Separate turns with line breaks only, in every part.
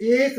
1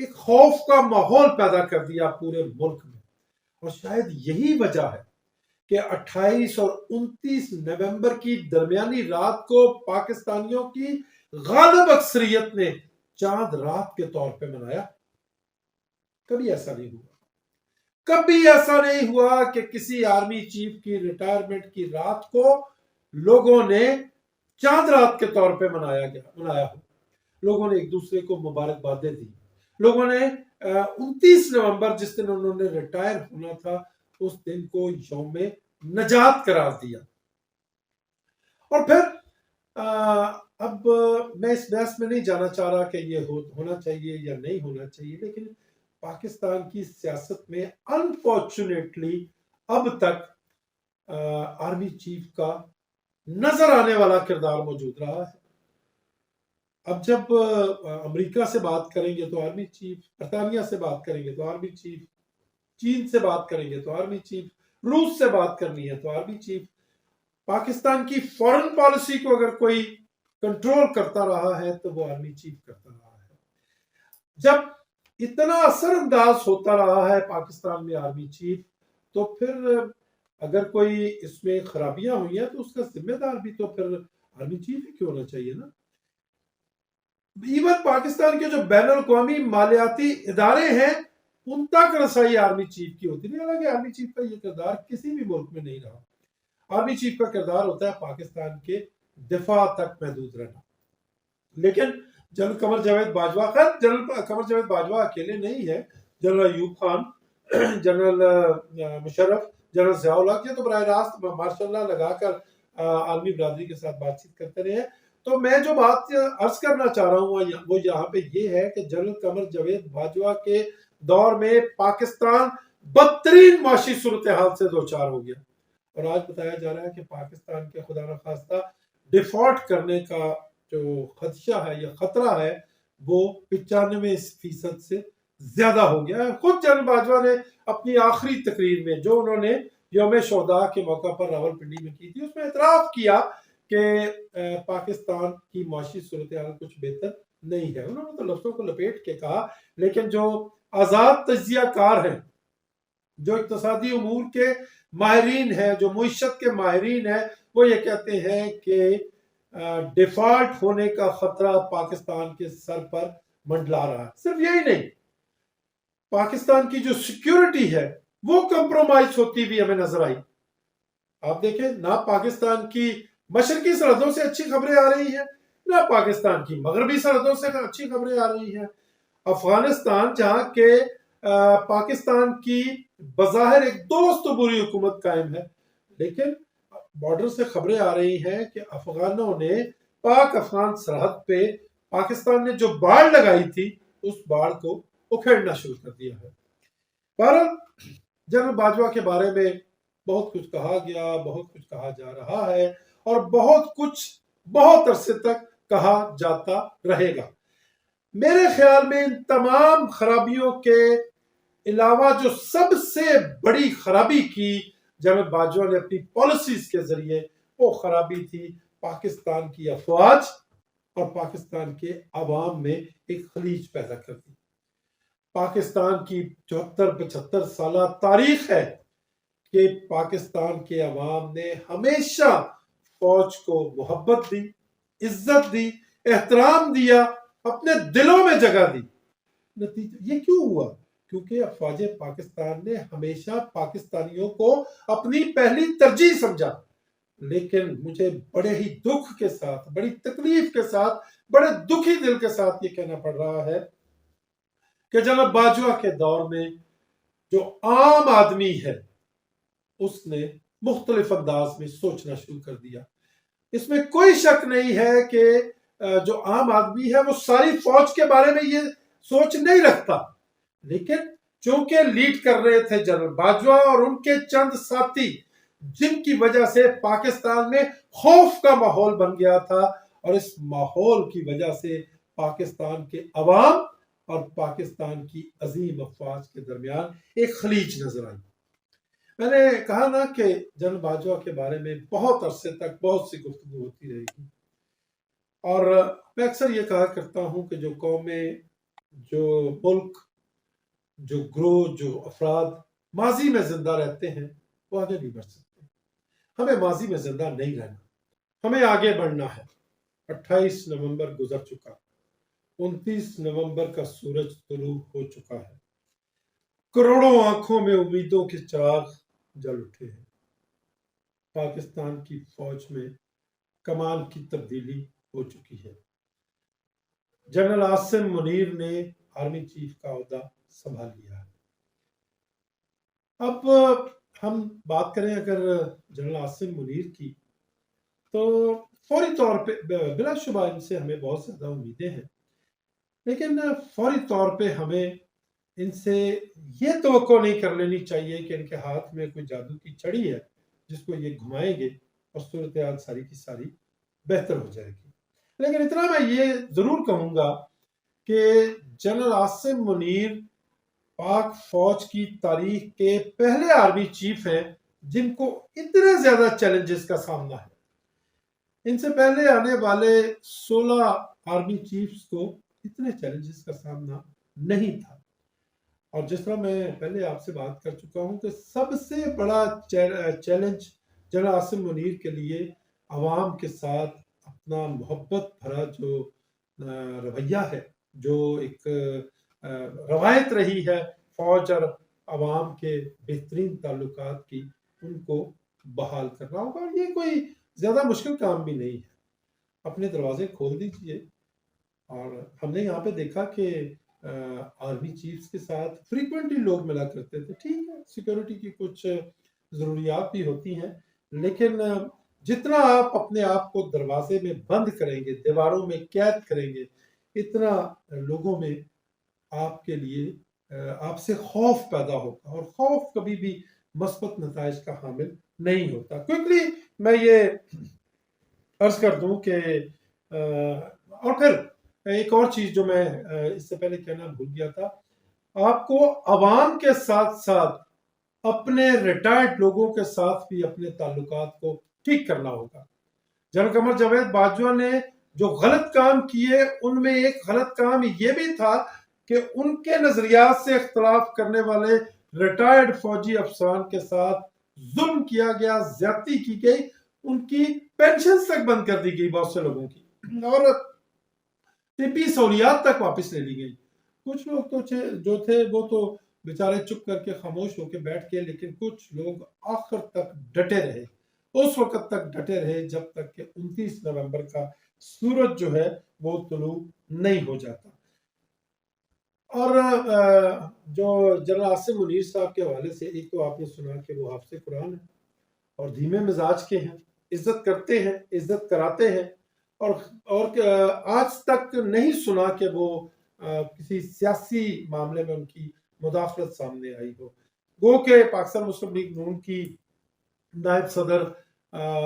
ایک خوف کا ماحول پیدا کر دیا پورے ملک میں. اور شاید یہی وجہ ہے کہ 28 اور 29 نومبر کی درمیانی رات کو پاکستانیوں کی غالب اکثریت نے چاند رات کے طور پہ منایا. کبھی ایسا نہیں ہوا. کبھی ایسا نہیں ہوا کہ کسی آرمی چیف کی ریٹائرمنٹ کی رات کو لوگوں نے چاند رات کے طور پہ منایا ہو. لوگوں نے ایک دوسرے کو مبارکبادیں دی. لوگوں نے 29 نومبر جس دن انہوں نے ریٹائر ہونا تھا اس دن کو یوم نجات قرار دیا. اور پھر اب میں اس بحث میں نہیں جانا چاہ رہا کہ یہ ہونا چاہیے یا نہیں ہونا چاہیے، لیکن پاکستان کی سیاست میں انفارچونیٹلی اب تک آرمی چیف کا نظر آنے والا کردار موجود رہا ہے. اب جب امریکہ سے بات کریں گے تو آرمی چیف، برطانیہ سے بات کریں گے تو آرمی چیف، چین سے بات کریں گے تو آرمی چیف، روس سے بات کرنی ہے تو آرمی چیف. پاکستان کی فورن پالیسی کو اگر کوئی کنٹرول کرتا رہا ہے تو وہ آرمی چیف کرتا رہا ہے. جب اتنا اثر انداز ہوتا رہا ہے پاکستان میں آرمی چیف، تو پھر اگر کوئی اس میں خرابیاں ہوئی ہیں تو اس کا ذمہ دار بھی تو پھر آرمی چیف ہی کیوں ہونا چاہیے نا. ایون پاکستان کے جو بین الاقوامی مالیاتی ادارے ہیں ان تک رسائی آرمی چیف کی ہوتی نہیں. حالانکہ آرمی چیف کا یہ کردار کسی بھی ملک میں نہیں رہا. آرمی چیف کا کردار ہوتا ہے پاکستان کے دفاع تک محدود رہنا. لیکن جنرل قمر جاوید باجوہ، خیر جنرل قمر جاوید باجوہ اکیلے نہیں ہے. General Ayub Khan, general Musharraf, general Zia الحق، یہ تو براہ راست ماشاء اللہ لگا کر عالمی برادری کے ساتھ بات چیت کرتے رہے ہیں. تو میں جو بات عرض کرنا چاہ رہا ہوں وہ یہاں پہ یہ ہے کہ جنرل قمر جاوید باجوہ کے دور میں پاکستان بدترین معاشی صورتحال سے دوچار ہو گیا. اور آج بتایا جا رہا ہے کہ پاکستان کے خدا نخواستہ ڈیفالٹ کرنے کا جو خدشہ ہے یا خطرہ ہے وہ 95% سے زیادہ ہو گیا ہے. خود جنرل باجوہ نے اپنی آخری تقریر میں جو انہوں نے یوم شہداء کے موقع پر راولپنڈی میں کی تھی اس میں اعتراف کیا کہ پاکستان کی معاشی صورتحال کچھ بہتر نہیں ہے. انہوں نے تو لفظوں کو لپیٹ کے کہا، لیکن جو آزاد تجزیہ کار ہیں، جو اقتصادی امور کے ماہرین ہیں، جو معیشت کے ماہرین ہیں، وہ یہ کہتے ہیں کہ ڈیفالٹ ہونے کا خطرہ پاکستان کے سر پر منڈلا رہا ہے. صرف یہی نہیں، پاکستان کی جو سیکیورٹی ہے وہ کمپرومائز ہوتی بھی ہمیں نظر آئی. آپ دیکھیں، نہ پاکستان کی مشرقی سرحدوں سے اچھی خبریں آ رہی ہیں، نہ پاکستان کی مغربی سرحدوں سے اچھی خبریں آ رہی ہیں. افغانستان جہاں کہ پاکستان کی بظاہر ایک دوست و بری حکومت قائم ہے، لیکن بارڈر سے خبریں آ رہی ہیں کہ افغانوں نے پاک افغان سرحد پہ پاکستان نے جو باڑ لگائی تھی اس باڑ کو اکھیڑنا شروع کر دیا ہے. بہرحال جنرل باجوہ کے بارے میں بہت کچھ کہا گیا، بہت کچھ کہا جا رہا ہے اور بہت کچھ بہت عرصے تک کہا جاتا رہے گا. میرے خیال میں ان تمام خرابیوں کے علاوہ جو سب سے بڑی خرابی کی جنرل باجوہ نے اپنی پالیسیز کے ذریعے، وہ خرابی تھی پاکستان کی افواج اور پاکستان کے عوام میں ایک خلیج پیدا کر دی. پاکستان کی 74-75 سالہ تاریخ ہے کہ پاکستان کے عوام نے ہمیشہ فوج کو محبت دی، عزت دی، احترام دیا، اپنے دلوں میں جگہ دی. نتیجہ یہ کیوں ہوا؟ کیونکہ افواج پاکستان نے ہمیشہ پاکستانیوں کو اپنی پہلی ترجیح سمجھا. لیکن مجھے بڑے ہی دکھ کے ساتھ، بڑی تکلیف کے ساتھ، بڑے دکھی دل کے ساتھ یہ کہنا پڑ رہا ہے کہ جناب باجوہ کے دور میں جو عام آدمی ہے اس نے مختلف انداز میں سوچنا شروع کر دیا. اس میں کوئی شک نہیں ہے کہ جو عام آدمی ہے وہ ساری فوج کے بارے میں یہ سوچ نہیں رکھتا، لیکن چونکہ لیڈ کر رہے تھے جنرل باجوہ اور ان کے چند ساتھی، جن کی وجہ سے پاکستان میں خوف کا ماحول بن گیا تھا، اور اس ماحول کی وجہ سے پاکستان کے عوام اور پاکستان کی عظیم افواج کے درمیان ایک خلیج نظر آئی. میں نے کہا نا کہ جنرل باجوہ کے بارے میں بہت عرصے تک بہت سی گفتگو ہوتی رہے گی، اور میں اکثر یہ کہا کرتا ہوں کہ جو قومیں جو ملک، جو گروہ، جو افراد ماضی میں زندہ رہتے ہیں وہ آگے نہیں بڑھ سکتے۔ ہمیں ماضی میں زندہ نہیں رہنا، ہمیں آگے بڑھنا ہے۔ 28 نومبر گزر چکا، 29 نومبر کا سورج طلوع ہو چکا ہے، کروڑوں آنکھوں میں امیدوں کے چراغ جل اٹھے ہیں۔ پاکستان کی فوج میں کمان کی تبدیلی ہو چکی ہے، جنرل عاصم منیر نے آرمی چیف کا عہدہ سنبھال لیا ہے۔ اب ہم بات کریں اگر جنرل عاصم منیر کی، تو فوری طور پہ بلا شبہ ان سے ہمیں بہت زیادہ امیدیں ہیں، لیکن فوری طور پہ ہمیں ان سے یہ توقع نہیں کر لینی چاہیے کہ ان کے ہاتھ میں کوئی جادو کی چھڑی ہے جس کو یہ گھمائیں گے اور صورتحال ساری کی ساری بہتر ہو جائے گی۔ لیکن اتنا میں یہ ضرور کہوں گا کہ جنرل عاصم منیر پاک فوج کی تاریخ کے پہلے آرمی چیف ہیں جن کو اتنے زیادہ چیلنجز کا سامنا ہے۔ ان سے پہلے آنے والے 16 آرمی چیفز کو اتنے چیلنجز کا سامنا نہیں تھا، اور جس طرح میں پہلے آپ سے بات کر چکا ہوں کہ سب سے بڑا چیلنج جنرل عاصم منیر کے لیے عوام کے ساتھ اپنا محبت بھرا جو رویہ ہے، جو ایک روایت رہی ہے فوج اور عوام کے بہترین تعلقات کی، ان کو بحال کرنا ہوگا۔ اور یہ کوئی زیادہ مشکل کام بھی نہیں ہے، اپنے دروازے کھول دیجئے۔ اور ہم نے یہاں پہ دیکھا کہ آرمی چیفز کے ساتھ فریکوینٹلی لوگ ملا کرتے تھے، ٹھیک ہے سیکیورٹی کی کچھ ضروریات بھی ہوتی ہیں، لیکن جتنا آپ اپنے آپ کو دروازے میں بند کریں گے، دیواروں میں قید کریں گے، اتنا لوگوں میں آپ کے لیے آپ سے خوف پیدا ہوگا، اور خوف کبھی بھی مثبت نتائج کا حامل نہیں ہوتا۔ کوئکلی میں یہ عرض کر دوں کہ اور پھر ایک اور چیز جو میں اس سے پہلے کہنا بھول گیا تھا، آپ کو عوام کے ساتھ ساتھ اپنے ریٹائرڈ لوگوں کے ساتھ بھی اپنے تعلقات کو ٹھیک کرنا ہوگا۔ جنرل قمر جاوید باجوہ نے جو غلط کام کیے، ان میں ایک غلط کام یہ بھی تھا کہ ان کے نظریات سے اختلاف کرنے والے ریٹائرڈ فوجی افسران کے ساتھ ظلم کیا گیا، زیادتی کی گئی، ان کی پینشن تک بند کر دی گئی بہت سے لوگوں کی، اور طبی سہولیات تک واپس لے لی گئی۔ کچھ لوگ تو جو تھے وہ تو بیچارے چپ کر کے خاموش ہو کے بیٹھ گئے، لیکن کچھ لوگ آخر تک ڈٹے رہے، اس وقت تک ڈٹے رہے جب تک کہ 29 نومبر کا سورج جو ہے وہ طلوع نہیں ہو جاتا۔ اور جو جنرل عاصم منیر صاحب کے حوالے سے، ایک تو آپ نے سنا کہ وہ حافظ قرآن ہیں اور دھیمے مزاج کے ہیں، عزت کرتے ہیں، عزت کراتے ہیں، اور آج تک نہیں سنا کہ وہ کسی سیاسی معاملے میں ان کی مداخلت سامنے آئی ہو۔ گو کہ پاکستان مسلم لیگ نون کی نائب صدر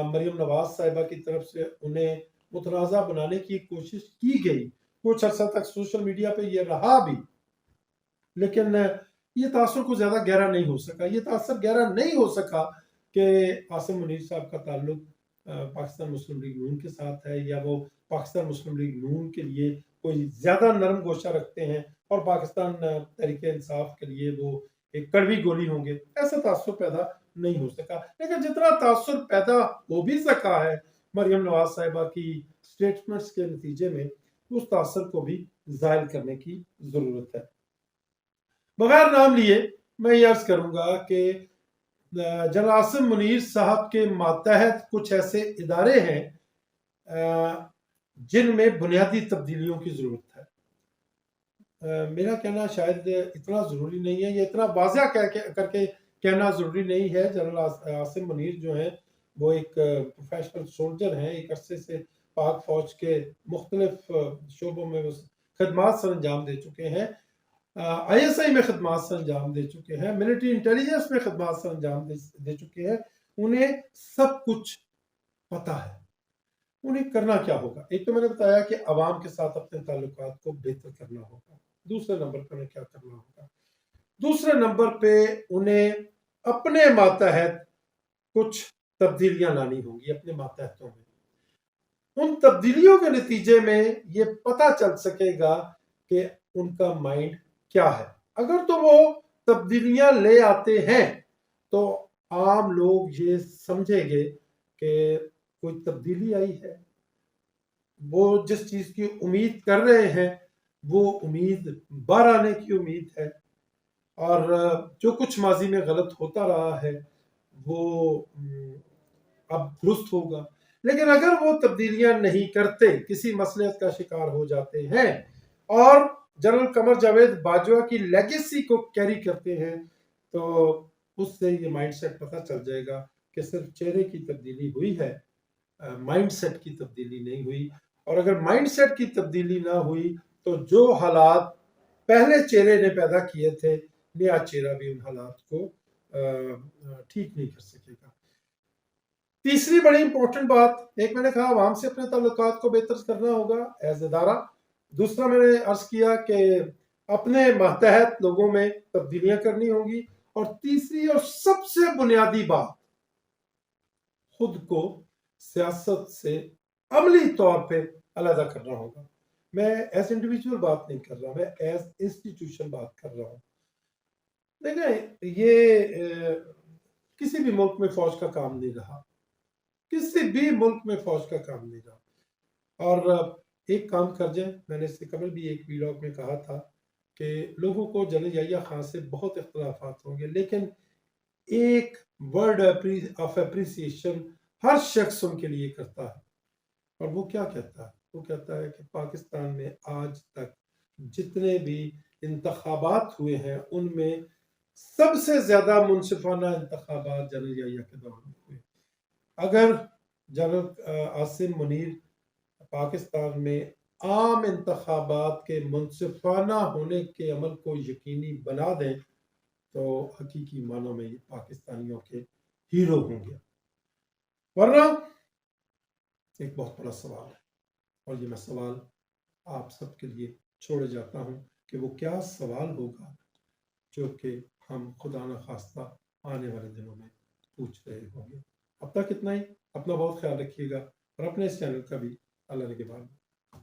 مریم نواز صاحبہ کی طرف سے انہیں متنازع بنانے کی کوشش کی گئی، کچھ عرصہ تک سوشل میڈیا پہ یہ رہا بھی، لیکن یہ تاثر کو زیادہ گہرا نہیں ہو سکا۔ یہ تاثر گہرا نہیں ہو سکا کہ عاصم منیر صاحب کا تعلق پاکستان مسلم لیگ نون کے ساتھ ہے، یا وہ پاکستان مسلم لیگ نون کے لیے کوئی زیادہ نرم گوشہ رکھتے ہیں اور پاکستان تحریک انصاف کے لیے وہ ایک کڑوی گولی ہوں گے۔ ایسا تاثر پیدا نہیں ہو سکا، لیکن جتنا تاثر پیدا ہو بھی سکا ہے مریم نواز صاحبہ کی سٹیٹمنٹس کے نتیجے میں، اس تاثر کو بھی زائل کرنے کی ضرورت ہے۔ بغیر نام لیے میں یہ عرض کروں گا کہ جنرل عاصم منیر صاحب کے ماتحت کچھ ایسے ادارے ہیں جن میں بنیادی تبدیلیوں کی ضرورت ہے۔ میرا کہنا شاید اتنا ضروری نہیں ہے، یہ اتنا واضح کر کے کہنا ضروری نہیں ہے۔ جنرل عاصم منیر جو ہیں وہ ایک پروفیشنل سولجر ہیں، ایک عرصے سے پاک فوج کے مختلف شعبوں میں خدمات سر انجام دے چکے ہیں، آئی ایس آئی میں خدمات سر انجام دے چکے ہیں، ملٹری انٹیلیجنس میں خدمات سر انجام دے چکے ہیں، انہیں سب کچھ پتا ہے انہیں کرنا کیا ہوگا۔ ایک تو میں نے بتایا کہ عوام کے ساتھ اپنے تعلقات کو بہتر کرنا ہوگا، دوسرے نمبر پہ انہیں کیا کرنا ہوگا، دوسرے نمبر پہ انہیں اپنے ماتحت کچھ تبدیلیاں لانی ہوں گی اپنے ماتحتوں میں۔ ان تبدیلیوں کے نتیجے میں یہ پتہ چل سکے گا کہ ان کا مائنڈ کیا ہے. اگر تو وہ تبدیلیاں لے آتے ہیں تو عام لوگ یہ سمجھیں گے کہ کوئی تبدیلی آئی ہے. وہ جس چیز کی امید کر رہے ہیں وہ امید بار آنے کی امید ہے، اور جو کچھ ماضی میں غلط ہوتا رہا ہے وہ اب درست ہوگا. لیکن اگر وہ تبدیلیاں نہیں کرتے، کسی مصلحت کا شکار ہو جاتے ہیں اور جنرل قمر جاوید باجوہ کی لیگیسی کو کیری کرتے ہیں تو اس سے یہ مائنڈ سیٹ پتہ چل جائے گا کہ صرف چہرے کی تبدیلی ہوئی ہے، مائنڈ سیٹ کی تبدیلی نہیں ہوئی. اور اگر مائنڈ سیٹ کی تبدیلی نہ ہوئی تو جو حالات پہلے چہرے نے پیدا کیے تھے نیا چہرہ بھی ان حالات کو ٹھیک نہیں کر سکے گا. تیسری بڑی امپورٹنٹ بات، ایک میں نے کہا عوام سے اپنے تعلقات کو بہتر کرنا ہوگا ایز ادارہ. دوسرا میں نے عرض کیا کہ اپنے ماتحت لوگوں میں تبدیلیاں کرنی ہوں گی. اور تیسری اور سب سے بنیادی بات، خود کو سیاست سے عملی طور پہ علیحدہ کرنا ہوگا. میں ایز انڈیویجول بات نہیں کر رہا، میں ایز انسٹیٹیوشن بات کر رہا ہوں. دیکھیں یہ کسی بھی ملک میں فوج کا کام نہیں رہا، کسی بھی ملک میں فوج کا کام نہیں رہا. اور ایک کام کر جائیں، میں نے اس سے قبل بھی ایک ویلاگ میں کہا تھا کہ لوگوں کو جنرل یحییٰ خان سے بہت اختلافات ہوں گے، لیکن ایک ورڈ آف اپریسیشن ہر شخص ان کے لیے کرتا ہے. اور وہ کیا کہتا ہے؟ وہ کہتا ہے کہ پاکستان میں آج تک جتنے بھی انتخابات ہوئے ہیں ان میں سب سے زیادہ منصفانہ انتخابات جنرل یحییٰ کے دوران ہوئے. اگر جنرل عاصم منیر پاکستان میں عام انتخابات کے منصفانہ ہونے کے عمل کو یقینی بنا دیں تو حقیقی معنوں میں یہ پاکستانیوں کے ہیرو ہوں گے. ورنہ ایک بہت بڑا سوال ہے، اور یہ میں سوال آپ سب کے لیے چھوڑے جاتا ہوں کہ وہ کیا سوال ہوگا جو کہ ہم خدا نخواستہ آنے والے دنوں میں پوچھ رہے ہوں گے. اب تک اتنا ہی. اپنا بہت خیال رکھیے گا اور اپنے اس چینل کا بھی. اللہ نگہبان.